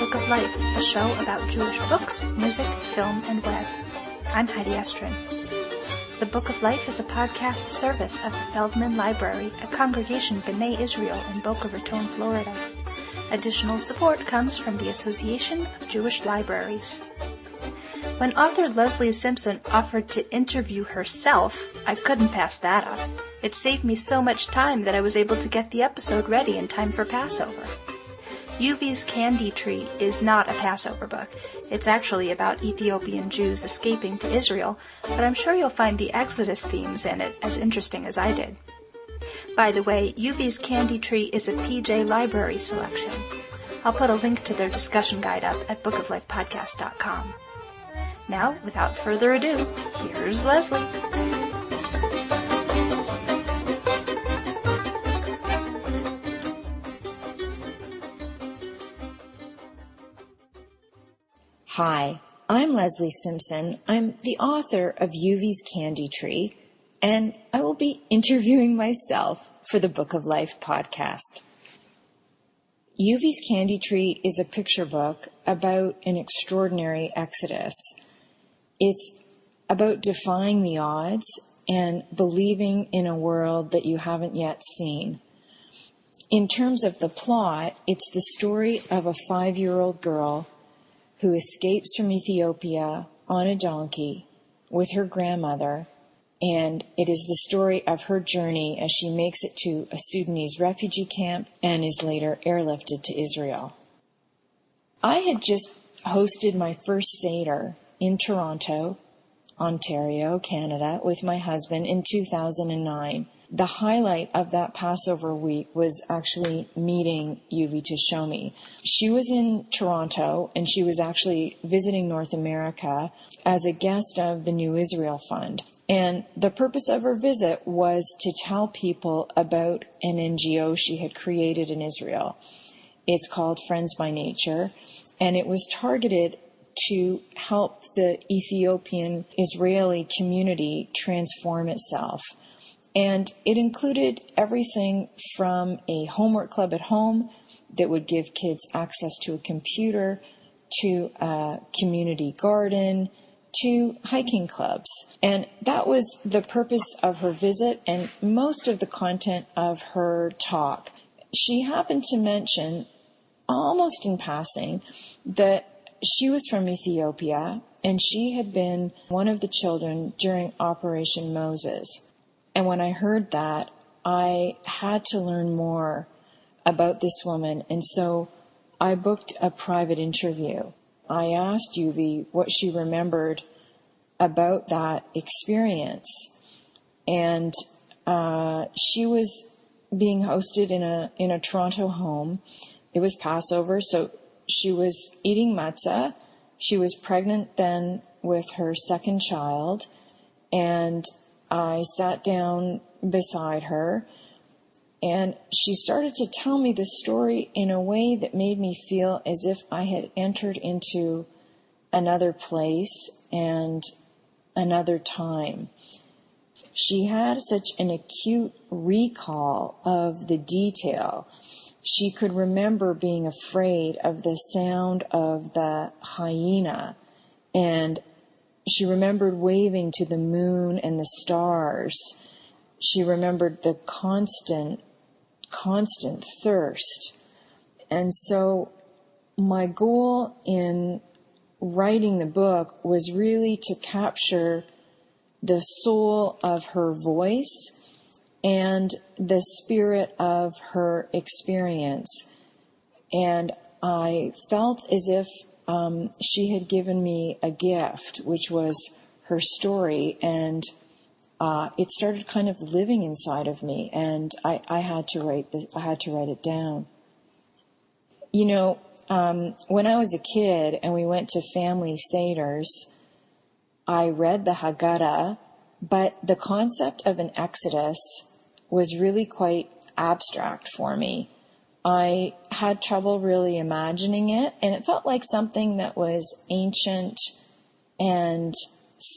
Book of Life, a show about Jewish books, music, film, and web. I'm Heidi Estrin. The Book of Life is a podcast service of the Feldman Library at Congregation B'nai Israel in Boca Raton, Florida. Additional support comes from the Association of Jewish Libraries. When author Lesley Simpson offered to interview herself, I couldn't pass that up. It saved me so much time that I was able to get the episode ready in time for Passover. Yuvi's Candy Tree is not a Passover book. It's actually about Ethiopian Jews escaping to Israel, but I'm sure you'll find the Exodus themes in it as interesting as I did. By the way, Yuvi's Candy Tree is a PJ Library selection. I'll put a link to their discussion guide up at bookoflifepodcast.com. Now, without further ado, here's Lesley. Hi, I'm Lesley Simpson. I'm the author of Yuvi's Candy Tree, and I will be interviewing myself for the Book of Life podcast. Yuvi's Candy Tree is a picture book about an extraordinary exodus. It's about defying the odds and believing in a world that you haven't yet seen. In terms of the plot, it's the story of a 5-year-old girl who escapes from Ethiopia on a donkey with her grandmother, and it is the story of her journey as she makes it to a Sudanese refugee camp and is later airlifted to Israel. I had just hosted my first Seder in Toronto, Ontario, Canada, with my husband in 2009. The highlight of that Passover week was actually meeting Yuvi to show me. She was in Toronto, and she was actually visiting North America as a guest of the New Israel Fund. And the purpose of her visit was to tell people about an NGO she had created in Israel. It's called Friends by Nature, and it was targeted to help the Ethiopian Israeli community transform itself. And it included everything from a homework club at home that would give kids access to a computer, to a community garden, to hiking clubs. And that was the purpose of her visit and most of the content of her talk. She happened to mention, almost in passing, that she was from Ethiopia and she had been one of the children during Operation Moses. And when I heard that, I had to learn more about this woman, and so I booked a private interview. I asked Yuvi what she remembered about that experience, and she was being hosted in a Toronto home. It was Passover, so she was eating matzah. She was pregnant then with her second child, and I sat down beside her, and she started to tell me the story in a way that made me feel as if I had entered into another place and another time. She had such an acute recall of the detail. She could remember being afraid of the sound of the hyena, and she remembered waving to the moon and the stars. She remembered the constant thirst. And so my goal in writing the book was really to capture the soul of her voice and the spirit of her experience. And I felt as if she had given me a gift, which was her story, and it started kind of living inside of me, and I had to write it down. You know, when I was a kid and we went to family seders, I read the Haggadah, but the concept of an exodus was really quite abstract for me. I had trouble really imagining it, and it felt like something that was ancient and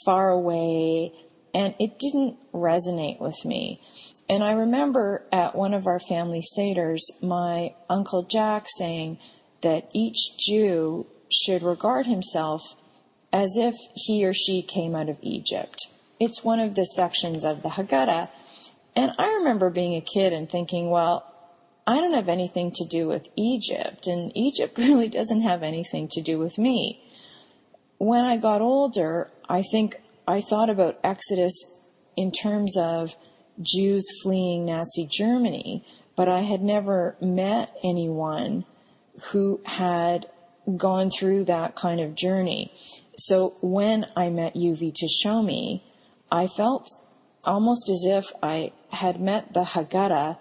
far away, and it didn't resonate with me. And I remember at one of our family seders, my Uncle Jack saying, that each Jew should regard himself as if he or she came out of Egypt. It's one of the sections of the Haggadah. And I remember being a kid and thinking, well, I don't have anything to do with Egypt, and Egypt really doesn't have anything to do with me. When I got older, I think I thought about Exodus in terms of Jews fleeing Nazi Germany, but I had never met anyone who had gone through that kind of journey. So when I met Yuvi to show me, I felt almost as if I had met the Haggadah,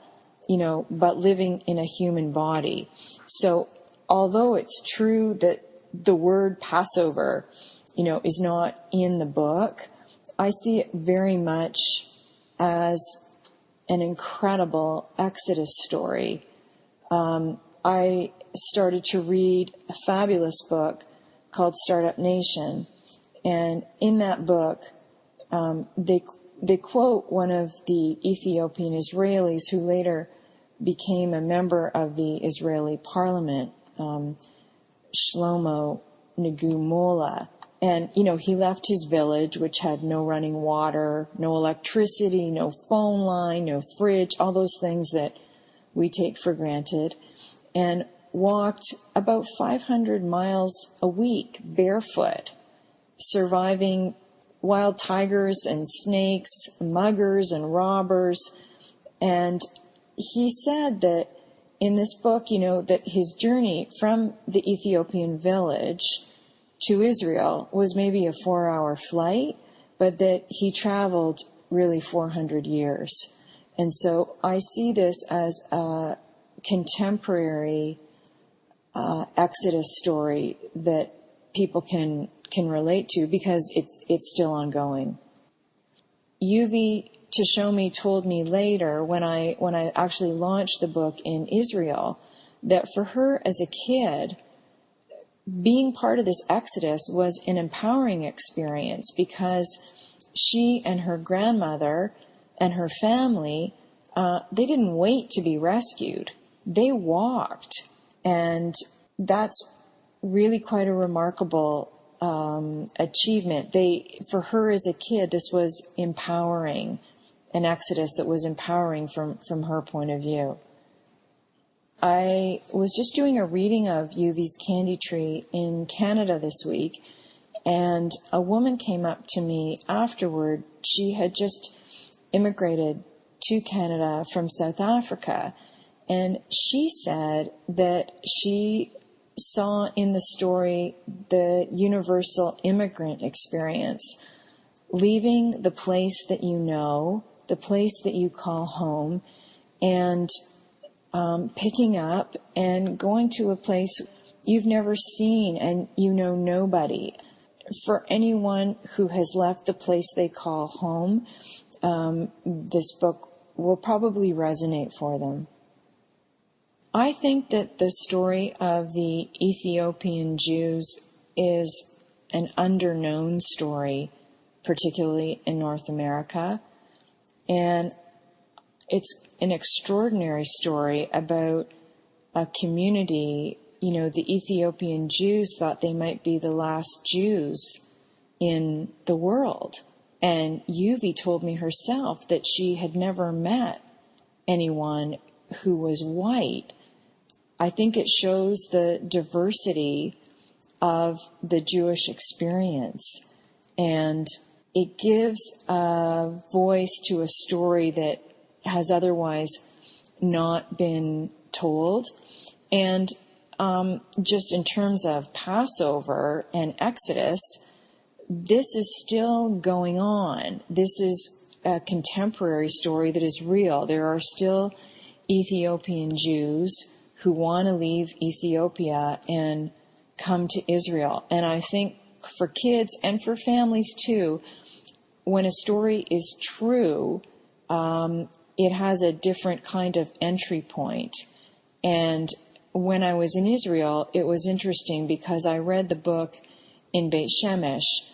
but living in a human body. So although it's true that the word Passover, is not in the book, I see it very much as an incredible Exodus story. I started to read a fabulous book called Startup Nation, and in that book, they quote one of the Ethiopian Israelis who later became a member of the Israeli parliament, Shlomo Nagumola. And, he left his village, which had no running water, no electricity, no phone line, no fridge, all those things that we take for granted, and walked about 500 miles a week barefoot, surviving wild tigers and snakes, muggers and robbers. And he said that in this book, that his journey from the Ethiopian village to Israel was maybe a 4-hour flight, but that he traveled really 400 years. And so I see this as a contemporary Exodus story that people can relate to because it's still ongoing. Yuvi to show me told me later when I actually launched the book in Israel that for her as a kid, being part of this Exodus was an empowering experience because she and her grandmother and her family, they didn't wait to be rescued. They walked. And that's really quite a remarkable achievement. For her as a kid, this was empowering, an Exodus that was empowering from her point of view. I was just doing a reading of Yuvi's Candy Tree in Canada this week, and a woman came up to me afterward. She had just immigrated to Canada from South Africa, and she said that she saw in the story the universal immigrant experience, leaving the place that you know, the place that you call home, and picking up and going to a place you've never seen and you know nobody. For anyone who has left the place they call home, this book will probably resonate for them. I think that the story of the Ethiopian Jews is an underknown story, particularly in North America. And it's an extraordinary story about a community. The Ethiopian Jews thought they might be the last Jews in the world. And Yuvi told me herself that she had never met anyone who was white. I think it shows the diversity of the Jewish experience, and it gives a voice to a story that has otherwise not been told. And just in terms of Passover and Exodus, this is still going on. This is a contemporary story that is real. There are still Ethiopian Jews who want to leave Ethiopia and come to Israel. And I think for kids and for families too, when a story is true, it has a different kind of entry point. And when I was in Israel, it was interesting because I read the book in Beit Shemesh,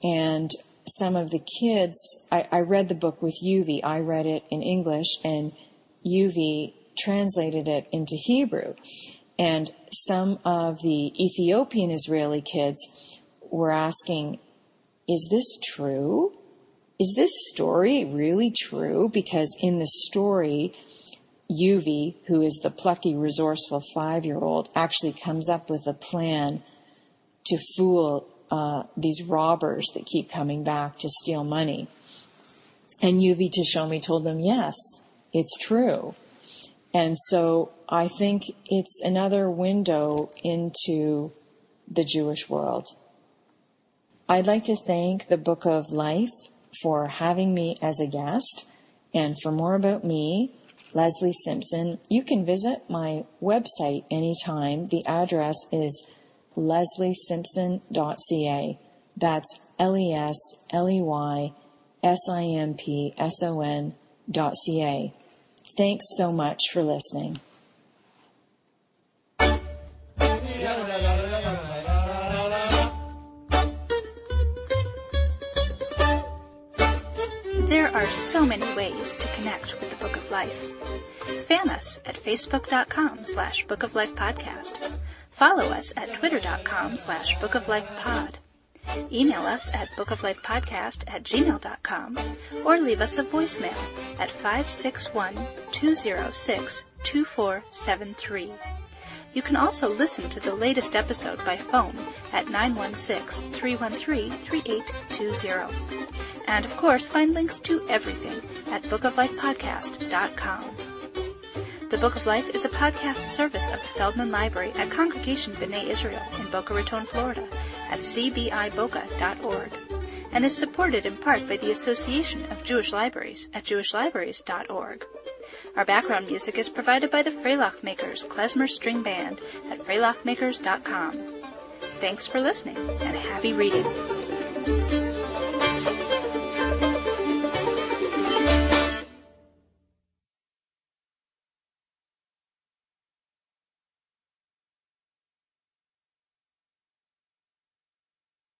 and some of the kids, I read the book with Yuvi. I read it in English, and Yuvi translated it into Hebrew. And some of the Ethiopian Israeli kids were asking, is this true? Is this story really true? Because in the story, Yuvi, who is the plucky, resourceful 5-year-old, actually comes up with a plan to fool these robbers that keep coming back to steal money. And Yuvi Tashomi told them, yes, it's true. And so I think it's another window into the Jewish world. I'd like to thank the Book of Life for having me as a guest. And for more about me, Lesley Simpson, you can visit my website anytime. The address is lesleyysimpson.ca. That's LESLEYSIMPSON.ca. Thanks so much for listening. There are so many ways to connect with the Book of Life. Fan us at facebook.com/Book of Life Podcast. Follow us at twitter.com/Book of Life Pod. Email us at bookoflifepodcast@gmail.com or leave us a voicemail at 561-206-2473. You can also listen to the latest episode by phone at 916-313-3820. And of course, find links to everything at bookoflifepodcast.com. The Book of Life is a podcast service of the Feldman Library at Congregation B'nai Israel in Boca Raton, Florida at cbiboca.org and is supported in part by the Association of Jewish Libraries at jewishlibraries.org. Our background music is provided by the Freilach Makers Klezmer String Band at freilachmakers.com. Thanks for listening and happy reading.